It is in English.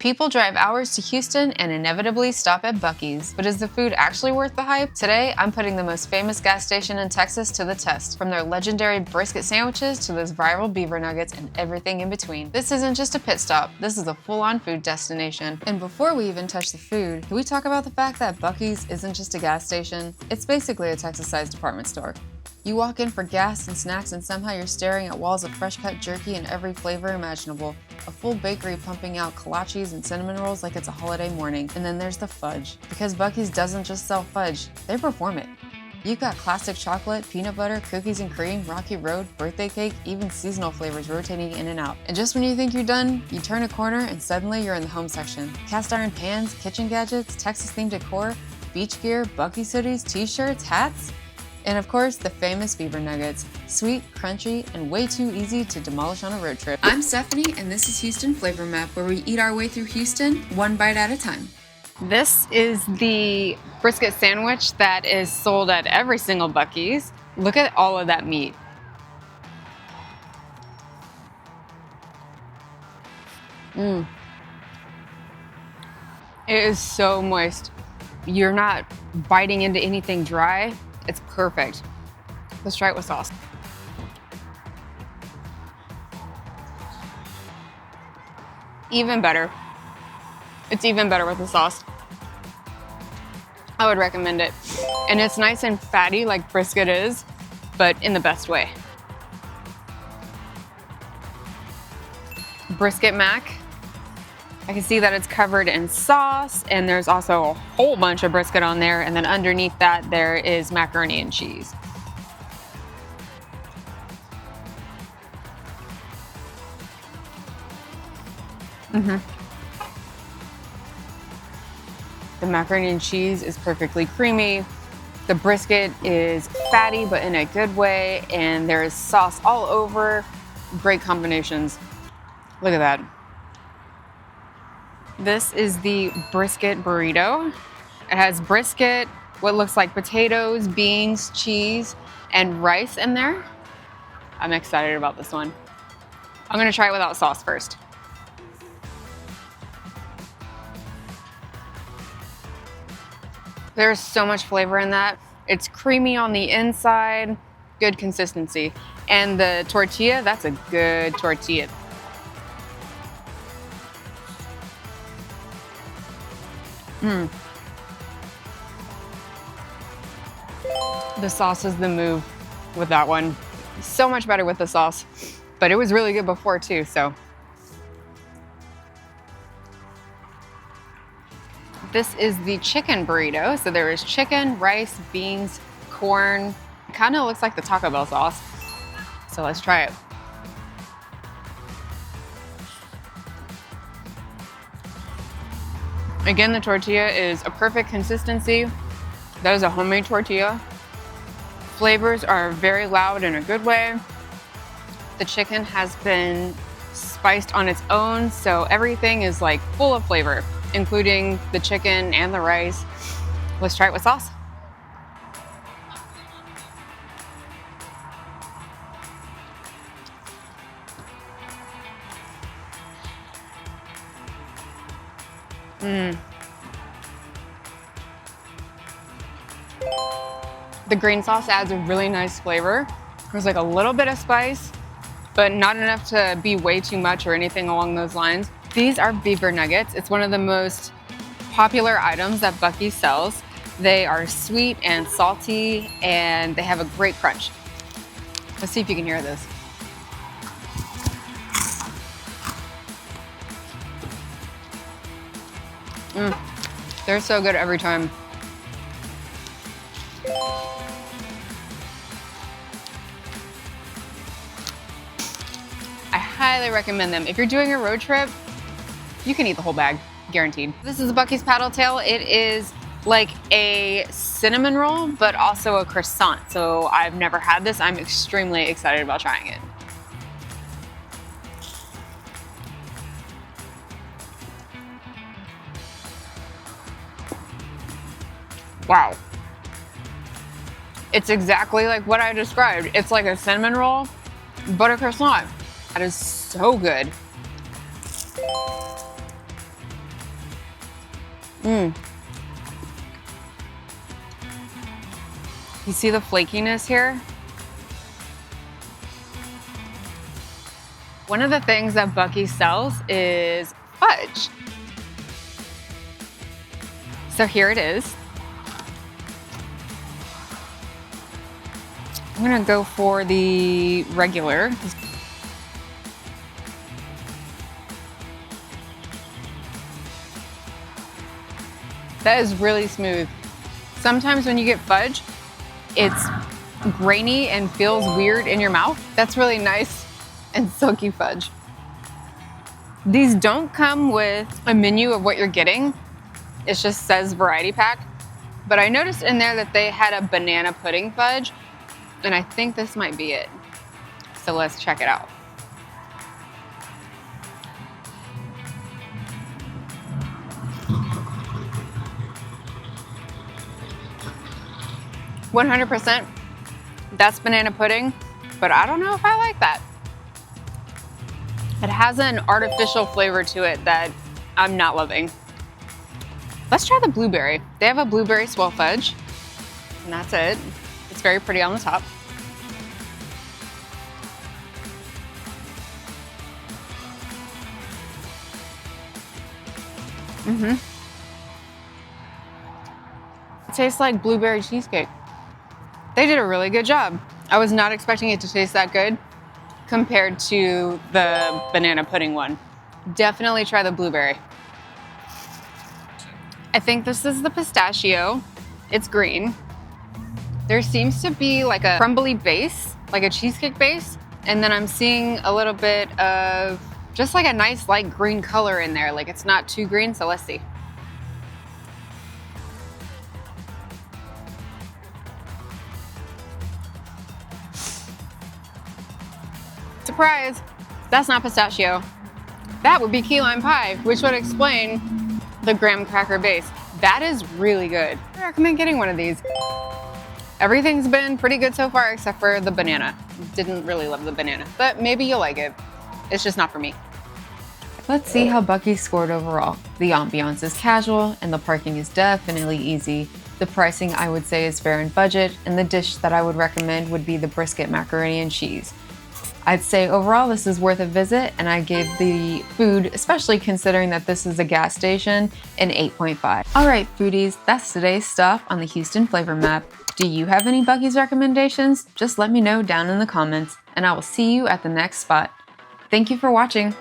People drive hours to Houston and inevitably stop at Buc-ee's. But is the food actually worth the hype? Today, I'm putting the most famous gas station in Texas to the test, from their legendary brisket sandwiches to those viral Beaver Nuggets and everything in between. This isn't just a pit stop, this is a full-on food destination. And before we even touch the food, can we talk about the fact that Buc-ee's isn't just a gas station? It's basically a Texas-sized department store. You walk in for gas and snacks and somehow you're staring at walls of fresh-cut jerky in every flavor imaginable. A full bakery pumping out kolaches and cinnamon rolls like it's a holiday morning. And then there's the fudge. Because Buc-ee's doesn't just sell fudge, they perform it. You've got classic chocolate, peanut butter, cookies and cream, Rocky Road, birthday cake, even seasonal flavors rotating in and out. And just when you think you're done, you turn a corner and suddenly you're in the home section. Cast iron pans, kitchen gadgets, Texas-themed decor, beach gear, Buc-ee's hoodies, t-shirts, hats. And of course, the famous Beaver Nuggets. Sweet, crunchy, and way too easy to demolish on a road trip. I'm Stephanie, and this is Houston Flavor Map, where we eat our way through Houston, one bite at a time. This is the brisket sandwich that is sold at every single Buc-ee's. Look at all of that meat. It is so moist. You're not biting into anything dry. It's perfect. Let's try it with sauce. Even better. It's even better with the sauce. I would recommend it. And it's nice and fatty like brisket is, but in the best way. Brisket Mac. I can see that it's covered in sauce, and there's also a whole bunch of brisket on there, and then underneath that there is macaroni and cheese. The macaroni and cheese is perfectly creamy. The brisket is fatty, but in a good way, and there's sauce all over. Great combinations. Look at that. This is the Brisket Burrito. It has brisket, what looks like potatoes, beans, cheese, and rice in there. I'm excited about this one. I'm gonna try it without sauce first. There's so much flavor in that. It's creamy on the inside, good consistency. And the tortilla, that's a good tortilla. The sauce is the move with that one. So much better with the sauce, but it was really good before too, so. This is the chicken burrito. So there is chicken, rice, beans, corn. It kind of looks like the Taco Bell sauce. So let's try it. Again, the tortilla is a perfect consistency. That is a homemade tortilla. Flavors are very loud in a good way. The chicken has been spiced on its own, so everything is like full of flavor, including the chicken and the rice. Let's try it with sauce. The green sauce adds a really nice flavor. There's like a little bit of spice, but not enough to be way too much or anything along those lines. These are Beaver Nuggets. It's one of the most popular items that Buc-ee sells. They are sweet and salty, and they have a great crunch. Let's see if you can hear this. They're so good every time. I highly recommend them. If you're doing a road trip, you can eat the whole bag, guaranteed. This is the Buc-ee's Paddle Tail. It is like a cinnamon roll, but also a croissant. So I've never had this. I'm extremely excited about trying it. Wow. It's exactly like what I described. It's like a cinnamon roll, but a croissant. That is so good. You see the flakiness here? One of the things that Buc-ee sells is fudge. So here it is. I'm gonna go for the regular. That is really smooth. Sometimes when you get fudge, it's grainy and feels weird in your mouth. That's really nice and silky fudge. These don't come with a menu of what you're getting. It just says variety pack. But I noticed in there that they had a banana pudding fudge, and I think this might be it. So let's check it out. "100%, that's banana pudding, but I don't know if I like that." It has an artificial flavor to it that I'm not loving. Let's try the blueberry. They have a blueberry swirl fudge, and that's it. It's very pretty on the top. It tastes like blueberry cheesecake. They did a really good job. I was not expecting it to taste that good compared to the banana pudding one. Definitely try the blueberry. I think this is the pistachio. It's green. There seems to be like a crumbly base, like a cheesecake base, and then I'm seeing a little bit of just like a nice light green color in there. Like it's not too green, so let's see. Surprise, that's not pistachio. That would be key lime pie, which would explain the graham cracker base. That is really good. I recommend getting one of these. Everything's been pretty good so far except for the banana. Didn't really love the banana, but maybe you'll like it. It's just not for me. Let's see how Buc-ee scored overall. The ambiance is casual and the parking is definitely easy. The pricing I would say is fair and budget, and the dish that I would recommend would be the brisket macaroni and cheese. I'd say overall this is worth a visit, and I gave the food, especially considering that this is a gas station, an 8.5. All right, foodies, that's today's stuff on the Houston Flavor Map. Do you have any Buc-ee's recommendations? Just let me know down in the comments, and I will see you at the next spot. Thank you for watching.